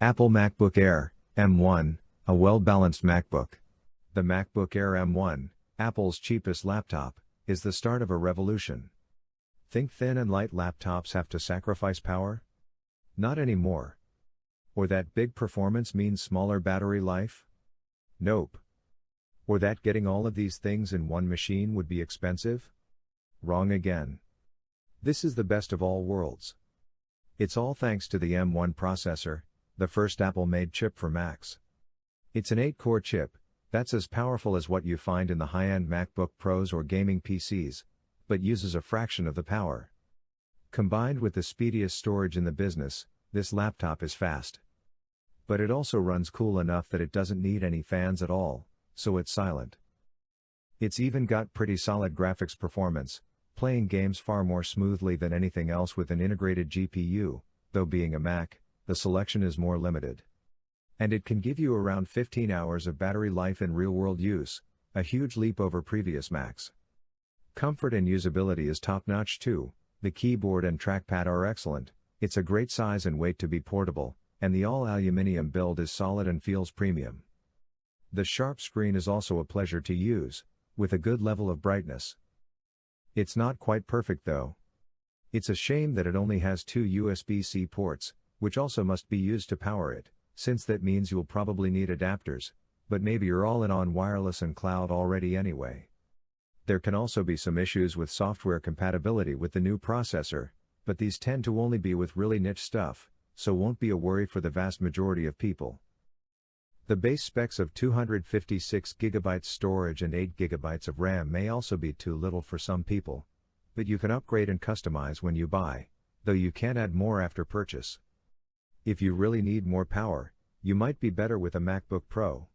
Apple MacBook Air M1, a well-balanced MacBook. The MacBook Air M1, Apple's cheapest laptop, is the start of a revolution. Think thin and light laptops have to sacrifice power? Not anymore. Or that big performance means smaller battery life? Nope. Or that getting all of these things in one machine would be expensive? Wrong again. This is the best of all worlds. It's all thanks to the M1 processor, the first Apple-made chip for Macs. It's an 8-core chip, that's as powerful as what you find in the high-end MacBook Pros or gaming PCs, but uses a fraction of the power. Combined with the speediest storage in the business, this laptop is fast. But it also runs cool enough that it doesn't need any fans at all, so it's silent. It's even got pretty solid graphics performance, playing games far more smoothly than anything else with an integrated GPU, though being a Mac, the selection is more limited. And it can give you around 15 hours of battery life in real-world use, a huge leap over previous Macs. Comfort and usability is top-notch too, the keyboard and trackpad are excellent, it's a great size and weight to be portable, and the all-aluminum build is solid and feels premium. The sharp screen is also a pleasure to use, with a good level of brightness. It's not quite perfect though. It's a shame that it only has 2 USB-C ports, which also must be used to power it, since that means you'll probably need adapters, but maybe you're all in on wireless and cloud already anyway. There can also be some issues with software compatibility with the new processor, but these tend to only be with really niche stuff, so won't be a worry for the vast majority of people. The base specs of 256GB storage and 8GB of RAM may also be too little for some people, but you can upgrade and customize when you buy, though you can add more after purchase. If you really need more power, you might be better with a MacBook Pro.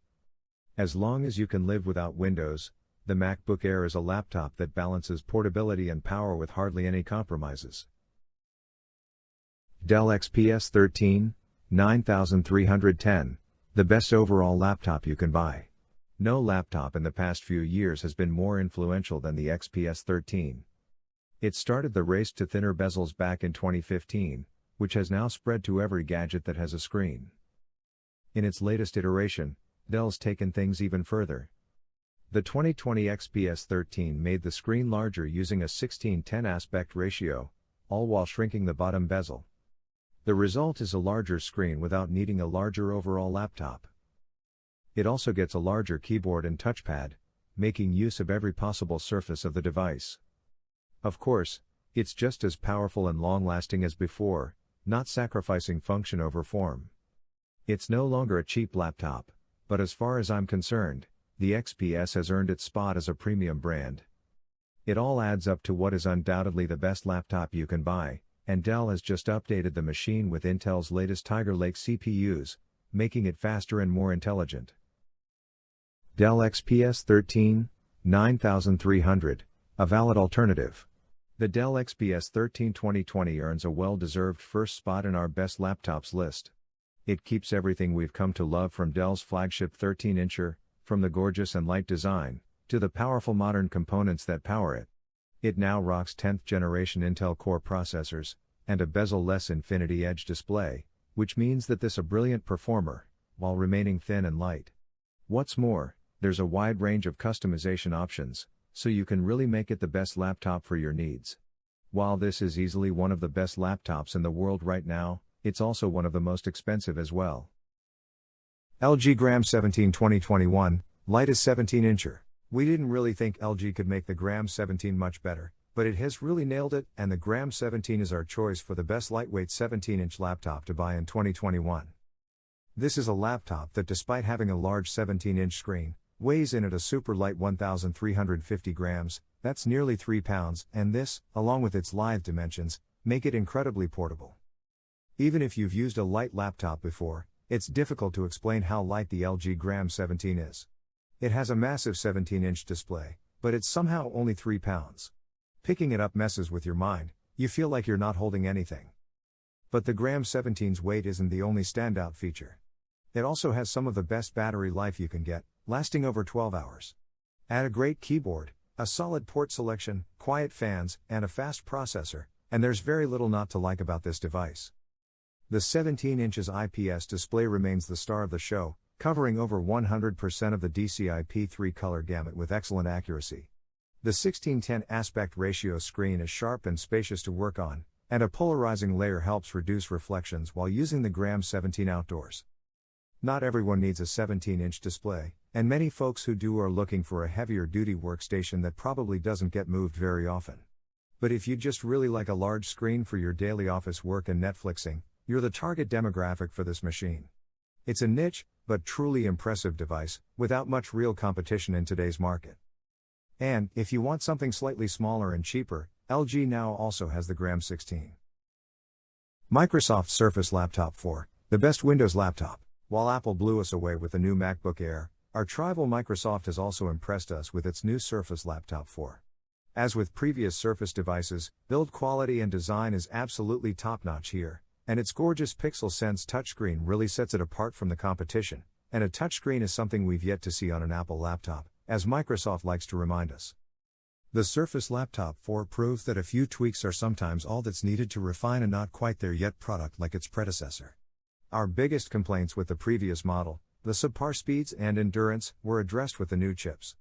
As long as you can live without Windows, the MacBook Air is a laptop that balances portability and power with hardly any compromises. Dell XPS 13, 9310, the best overall laptop you can buy. No laptop in the past few years has been more influential than the XPS 13. It started the race to thinner bezels back in 2015, which has now spread to every gadget that has a screen. In its latest iteration, Dell's taken things even further. The 2020 XPS 13 made the screen larger using a 16:10 aspect ratio, all while shrinking the bottom bezel. The result is a larger screen without needing a larger overall laptop. It also gets a larger keyboard and touchpad, making use of every possible surface of the device. Of course, it's just as powerful and long-lasting as before, not sacrificing function over form. It's no longer a cheap laptop, but as far as I'm concerned, the XPS has earned its spot as a premium brand. It all adds up to what is undoubtedly the best laptop you can buy, and Dell has just updated the machine with Intel's latest Tiger Lake CPUs, making it faster and more intelligent. Dell XPS 13, 9300, a valid alternative. The Dell XPS 13 2020 earns a well-deserved first spot in our best laptops list. It keeps everything we've come to love from Dell's flagship 13-incher, from the gorgeous and light design, to the powerful modern components that power it. It now rocks 10th generation Intel Core processors, and a bezel-less Infinity Edge display, which means that this is a brilliant performer, while remaining thin and light. What's more, there's a wide range of customization options, so you can really make it the best laptop for your needs. While this is easily one of the best laptops in the world right now, it's also one of the most expensive as well. LG Gram 17 2021, lightest 17-incher. We didn't really think LG could make the Gram 17 much better, but it has really nailed it, and the Gram 17 is our choice for the best lightweight 17-inch laptop to buy in 2021. This is a laptop that, despite having a large 17-inch screen, weighs in at a super light 1,350 grams, that's nearly 3 pounds, and this, along with its lithe dimensions, make it incredibly portable. Even if you've used a light laptop before, it's difficult to explain how light the LG Gram 17 is. It has a massive 17-inch display, but it's somehow only 3 pounds. Picking it up messes with your mind, you feel like you're not holding anything. But the Gram 17's weight isn't the only standout feature. It also has some of the best battery life you can get, lasting over 12 hours. Add a great keyboard, a solid port selection, quiet fans, and a fast processor, and there's very little not to like about this device. The 17 inches IPS display remains the star of the show, covering over 100% of the DCI-P3 color gamut with excellent accuracy. The 16:10 aspect ratio screen is sharp and spacious to work on, and a polarizing layer helps reduce reflections while using the Gram 17 outdoors. Not everyone needs a 17-inch display, and many folks who do are looking for a heavier-duty workstation that probably doesn't get moved very often. But if you just really like a large screen for your daily office work and Netflixing, you're the target demographic for this machine. It's a niche, but truly impressive device, without much real competition in today's market. And, if you want something slightly smaller and cheaper, LG now also has the Gram 16. Microsoft Surface Laptop 4, the best Windows laptop. While Apple blew us away with the new MacBook Air, our rival Microsoft has also impressed us with its new Surface Laptop 4. As with previous Surface devices, build quality and design is absolutely top-notch here, and its gorgeous Pixel Sense touchscreen really sets it apart from the competition, and a touchscreen is something we've yet to see on an Apple laptop, as Microsoft likes to remind us. The Surface Laptop 4 proves that a few tweaks are sometimes all that's needed to refine a not quite there yet product like its predecessor. Our biggest complaints with the previous model, the subpar speeds and endurance, were addressed with the new chips.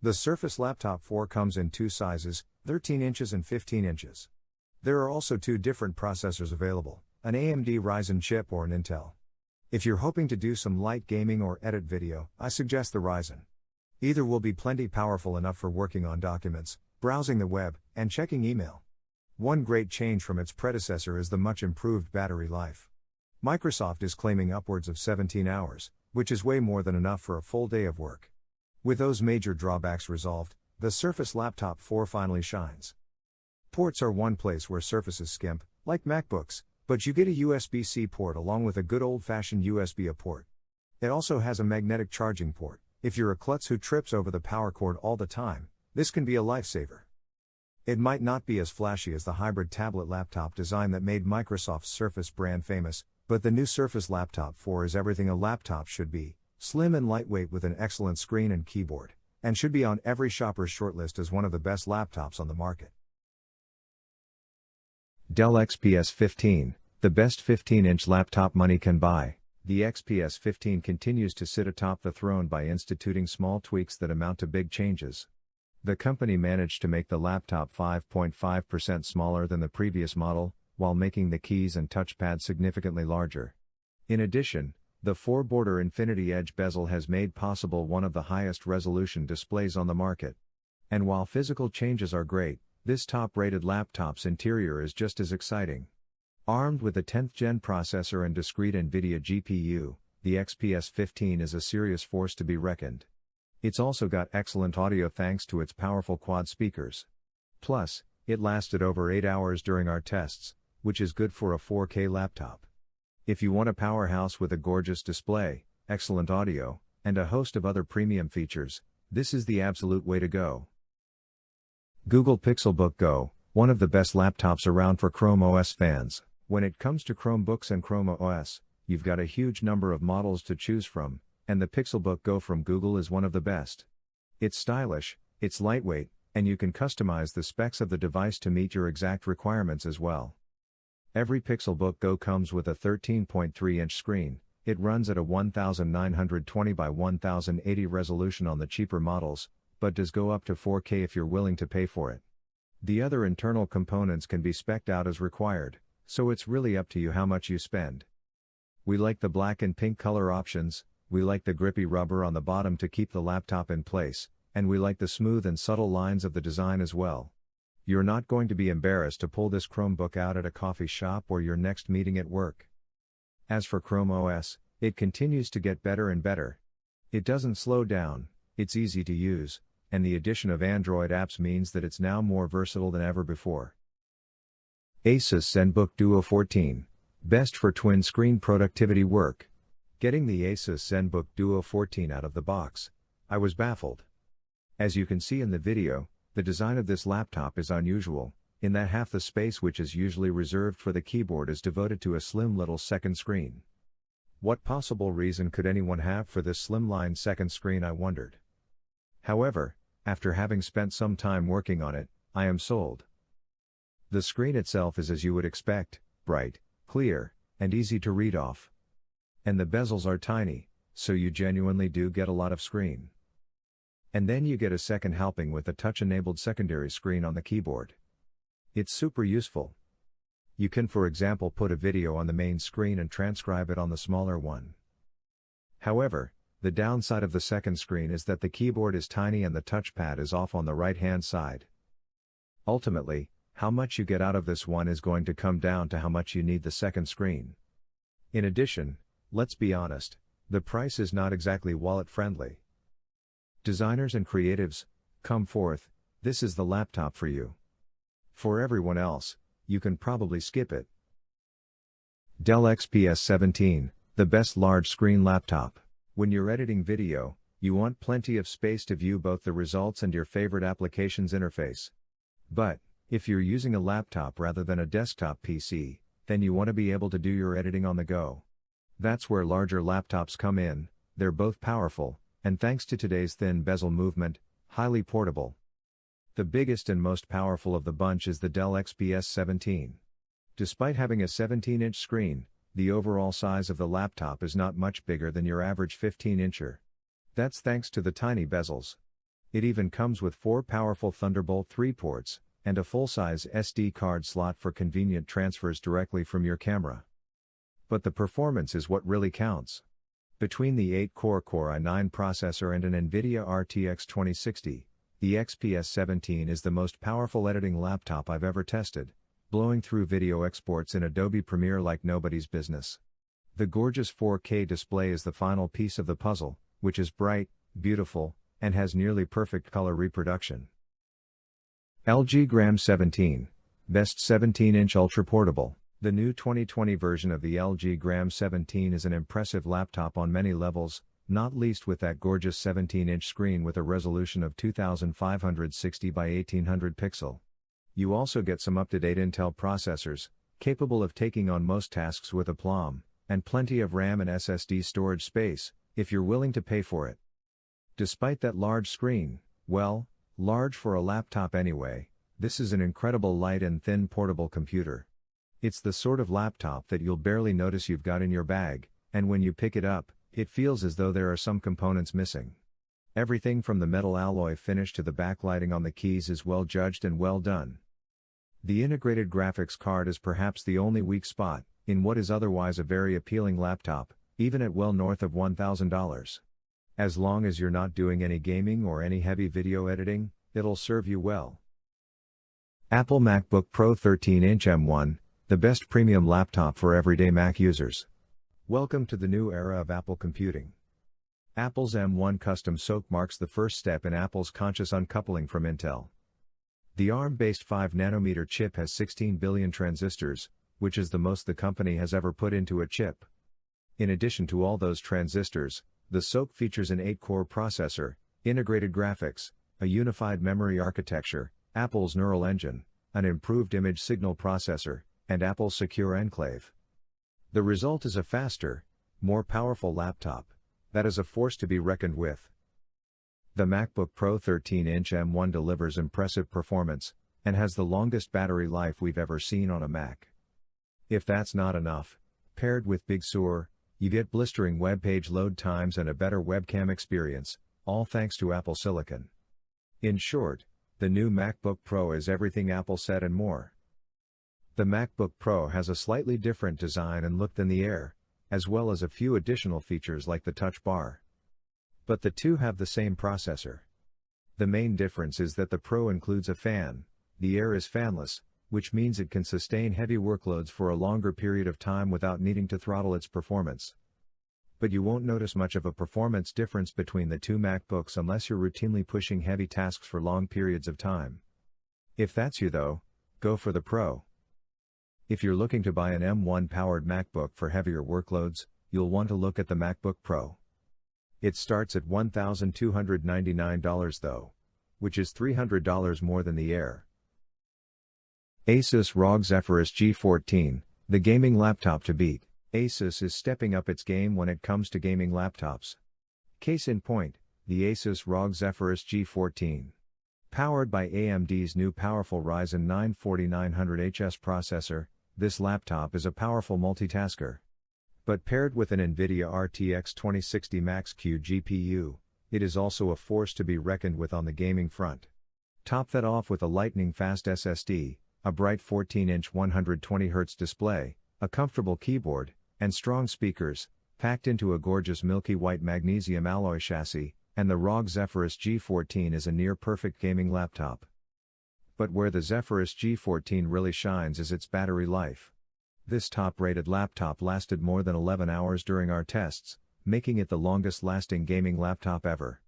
The Surface Laptop 4 comes in two sizes, 13 inches and 15 inches. There are also two different processors available, an AMD Ryzen chip or an Intel. If you're hoping to do some light gaming or edit video, I suggest the Ryzen. Either will be plenty powerful enough for working on documents, browsing the web, and checking email. One great change from its predecessor is the much improved battery life. Microsoft is claiming upwards of 17 hours, which is way more than enough for a full day of work. With those major drawbacks resolved, the Surface Laptop 4 finally shines. Ports are one place where Surfaces skimp, like MacBooks, but you get a USB-C port along with a good old-fashioned USB-A port. It also has a magnetic charging port. If you're a klutz who trips over the power cord all the time, this can be a lifesaver. It might not be as flashy as the hybrid tablet laptop design that made Microsoft's Surface brand famous, but the new Surface Laptop 4 is everything a laptop should be, slim and lightweight with an excellent screen and keyboard, and should be on every shopper's shortlist as one of the best laptops on the market. Dell XPS 15, the best 15-inch laptop money can buy. The XPS 15 continues to sit atop the throne by instituting small tweaks that amount to big changes. The company managed to make the laptop 5.5% smaller than the previous model, while making the keys and touchpad significantly larger. In addition, the 4-border Infinity Edge bezel has made possible one of the highest resolution displays on the market. And while physical changes are great, this top-rated laptop's interior is just as exciting. Armed with a 10th gen processor and discrete NVIDIA GPU, the XPS 15 is a serious force to be reckoned. It's also got excellent audio thanks to its powerful quad speakers. Plus, it lasted over 8 hours during our tests, which is good for a 4K laptop. If you want a powerhouse with a gorgeous display, excellent audio, and a host of other premium features, this is the absolute way to go. Google Pixelbook Go, one of the best laptops around for Chrome OS fans. When it comes to Chromebooks and Chrome OS, you've got a huge number of models to choose from, and the Pixelbook Go from Google is one of the best. It's stylish, it's lightweight, and you can customize the specs of the device to meet your exact requirements as well. Every Pixelbook Go comes with a 13.3-inch screen. It runs at a 1920 by 1080 resolution on the cheaper models, but does go up to 4K if you're willing to pay for it. The other internal components can be spec'd out as required, so it's really up to you how much you spend. We like the black and pink color options, we like the grippy rubber on the bottom to keep the laptop in place, and we like the smooth and subtle lines of the design as well. You're not going to be embarrassed to pull this Chromebook out at a coffee shop or your next meeting at work. As for Chrome OS, it continues to get better and better. It doesn't slow down, it's easy to use, and the addition of Android apps means that it's now more versatile than ever before. Asus Zenbook Duo 14, best for twin-screen productivity work. Getting the Asus Zenbook Duo 14 out of the box, I was baffled. As you can see in the video, the design of this laptop is unusual, in that half the space which is usually reserved for the keyboard is devoted to a slim little second screen. What possible reason could anyone have for this slimline second screen, I wondered. However, after having spent some time working on it, I am sold. The screen itself is as you would expect, bright, clear, and easy to read off. And the bezels are tiny, so you genuinely do get a lot of screen. And then you get a second helping with a touch-enabled secondary screen on the keyboard. It's super useful. You can, for example, put a video on the main screen and transcribe it on the smaller one. However, the downside of the second screen is that the keyboard is tiny and the touchpad is off on the right-hand side. Ultimately, how much you get out of this one is going to come down to how much you need the second screen. In addition, let's be honest, the price is not exactly wallet-friendly. Designers and creatives, come forth, this is the laptop for you. For everyone else, you can probably skip it. Dell Xps 17, the best large-screen laptop. When you're editing video, you want plenty of space to view both the results and your favorite application's interface. But, if you're using a laptop rather than a desktop PC, then you want to be able to do your editing on the go. That's where larger laptops come in. They're both powerful, and thanks to today's thin bezel movement, highly portable. The biggest and most powerful of the bunch is the Dell Xps 17. Despite having a 17-inch screen, the overall size of the laptop is not much bigger than your average 15-incher. That's thanks to the tiny bezels. It even comes with 4 powerful Thunderbolt 3 ports, and a full-size SD card slot for convenient transfers directly from your camera. But the performance is what really counts. Between the 8-core Core i9 processor and an NVIDIA RTX 2060, the XPS 17 is the most powerful editing laptop I've ever tested, blowing through video exports in Adobe Premiere like nobody's business. The gorgeous 4K display is the final piece of the puzzle, which is bright, beautiful, and has nearly perfect color reproduction. LG Gram 17, best 17-inch ultra-portable. The new 2020 version of the LG Gram 17 is an impressive laptop on many levels, not least with that gorgeous 17-inch screen with a resolution of 2560 by 1800 pixel. You also get some up-to-date Intel processors, capable of taking on most tasks with aplomb, and plenty of RAM and SSD storage space, if you're willing to pay for it. Despite that large screen, well, large for a laptop anyway, this is an incredible light and thin portable computer. It's the sort of laptop that you'll barely notice you've got in your bag, and when you pick it up, it feels as though there are some components missing. Everything from the metal alloy finish to the backlighting on the keys is well judged and well done. The integrated graphics card is perhaps the only weak spot, in what is otherwise a very appealing laptop, even at well north of $1,000. As long as you're not doing any gaming or any heavy video editing, it'll serve you well. Apple MacBook Pro 13-inch M1, the best premium laptop for everyday Mac users. Welcome to the new era of Apple computing. Apple's M1 custom SoC marks the first step in Apple's conscious uncoupling from Intel. The ARM-based 5nm chip has 16 billion transistors, which is the most the company has ever put into a chip. In addition to all those transistors, the SoC features an 8-core processor, integrated graphics, a unified memory architecture, Apple's Neural Engine, an improved image signal processor, and Apple's Secure Enclave. The result is a faster, more powerful laptop that is a force to be reckoned with. The MacBook Pro 13-inch M1 delivers impressive performance, and has the longest battery life we've ever seen on a Mac. If that's not enough, paired with Big Sur, you get blistering web page load times and a better webcam experience, all thanks to Apple Silicon. In short, the new MacBook Pro is everything Apple said and more. The MacBook Pro has a slightly different design and look than the Air, as well as a few additional features like the Touch Bar. But the two have the same processor. The main difference is that the Pro includes a fan, the Air is fanless, which means it can sustain heavy workloads for a longer period of time without needing to throttle its performance. But you won't notice much of a performance difference between the two MacBooks unless you're routinely pushing heavy tasks for long periods of time. If that's you though, go for the Pro. If you're looking to buy an M1 powered MacBook for heavier workloads, you'll want to look at the MacBook Pro. It starts at $1,299 though, which is $300 more than the Air. Asus Rog Zephyrus G14, the gaming laptop to beat. Asus is stepping up its game when it comes to gaming laptops. Case in point, the Asus Rog Zephyrus G14. Powered by AMD's new powerful Ryzen 9 4900HS processor, this laptop is a powerful multitasker. But paired with an NVIDIA RTX 2060 Max-Q GPU, it is also a force to be reckoned with on the gaming front. Top that off with a lightning-fast SSD, a bright 14-inch 120Hz display, a comfortable keyboard, and strong speakers, packed into a gorgeous milky white magnesium alloy chassis, and the Rog Zephyrus G14 is a near-perfect gaming laptop. But where the Zephyrus G14 really shines is its battery life. This top-rated laptop lasted more than 11 hours during our tests, making it the longest-lasting gaming laptop ever.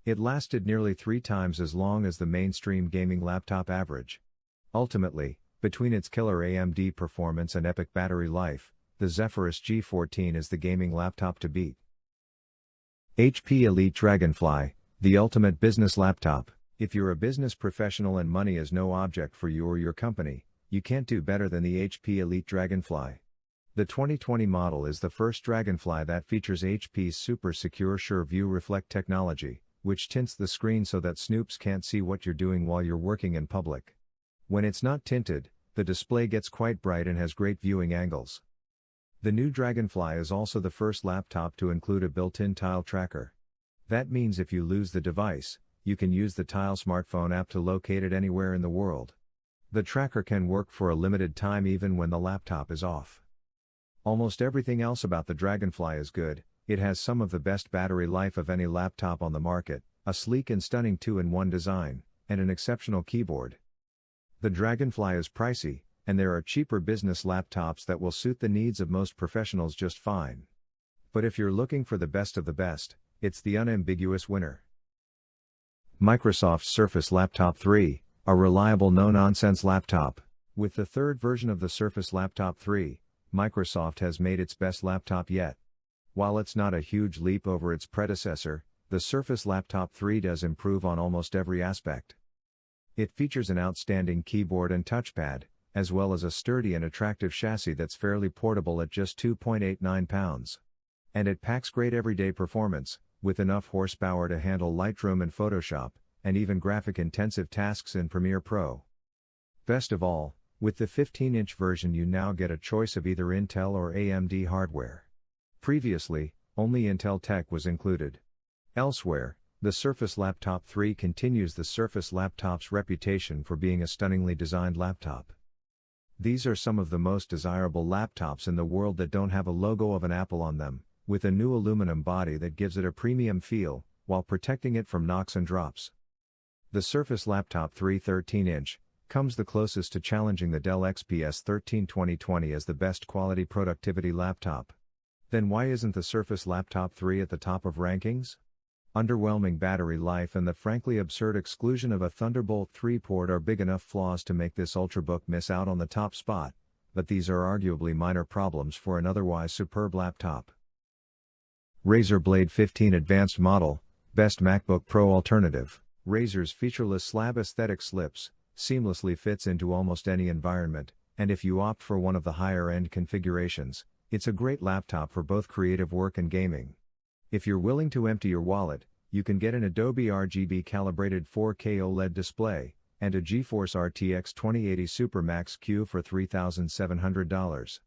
It lasted nearly 3 times as long as the mainstream gaming laptop average. Ultimately, between its killer AMD performance and epic battery life, the Zephyrus G14 is the gaming laptop to beat. HP Elite Dragonfly, the ultimate business laptop. If you're a business professional and money is no object for you or your company, you can't do better than the HP Elite Dragonfly. The 2020 model is the first Dragonfly that features HP's super secure SureView Reflect technology, which tints the screen so that snoops can't see what you're doing while you're working in public. When it's not tinted, the display gets quite bright and has great viewing angles. The new Dragonfly is also the first laptop to include a built-in tile tracker. That means if you lose the device, you can use the Tile smartphone app to locate it anywhere in the world. The tracker can work for a limited time even when the laptop is off. Almost everything else about the Dragonfly is good. It has some of the best battery life of any laptop on the market, a sleek and stunning 2-in-1 design, and an exceptional keyboard. The Dragonfly is pricey, and there are cheaper business laptops that will suit the needs of most professionals just fine. But if you're looking for the best of the best, it's the unambiguous winner. Microsoft's Surface Laptop 3, a reliable no-nonsense laptop. With the third version of the Surface Laptop 3, Microsoft has made its best laptop yet. While it's not a huge leap over its predecessor, the Surface Laptop 3 does improve on almost every aspect. It features an outstanding keyboard and touchpad, as well as a sturdy and attractive chassis that's fairly portable at just 2.89 pounds. And it packs great everyday performance, with enough horsepower to handle Lightroom and Photoshop, and even graphic-intensive tasks in Premiere Pro. Best of all, with the 15-inch version you now get a choice of either Intel or AMD hardware. Previously, only Intel tech was included. Elsewhere, the Surface Laptop 3 continues the Surface Laptop's reputation for being a stunningly designed laptop. These are some of the most desirable laptops in the world that don't have a logo of an Apple on them, with a new aluminum body that gives it a premium feel, while protecting it from knocks and drops. The Surface Laptop 3 13-inch comes the closest to challenging the Dell Xps 13 2020 as the best quality productivity laptop. Then why isn't the Surface Laptop 3 at the top of rankings? Underwhelming battery life and the frankly absurd exclusion of a Thunderbolt 3 port are big enough flaws to make this ultrabook miss out on the top spot, but these are arguably minor problems for an otherwise superb laptop. Razer Blade 15 Advanced Model, Best MacBook Pro Alternative. Razer's featureless slab aesthetic slips, seamlessly fits into almost any environment, and if you opt for one of the higher-end configurations, it's a great laptop for both creative work and gaming. If you're willing to empty your wallet, you can get an Adobe RGB calibrated 4K OLED display, and a GeForce RTX 2080 Super Max-Q for $3,700.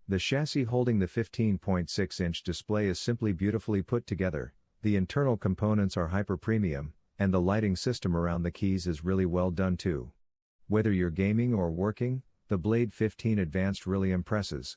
The chassis holding the 15.6-inch display is simply beautifully put together, the internal components are hyper-premium, and the lighting system around the keys is really well done too. Whether you're gaming or working, the Blade 15 Advanced really impresses.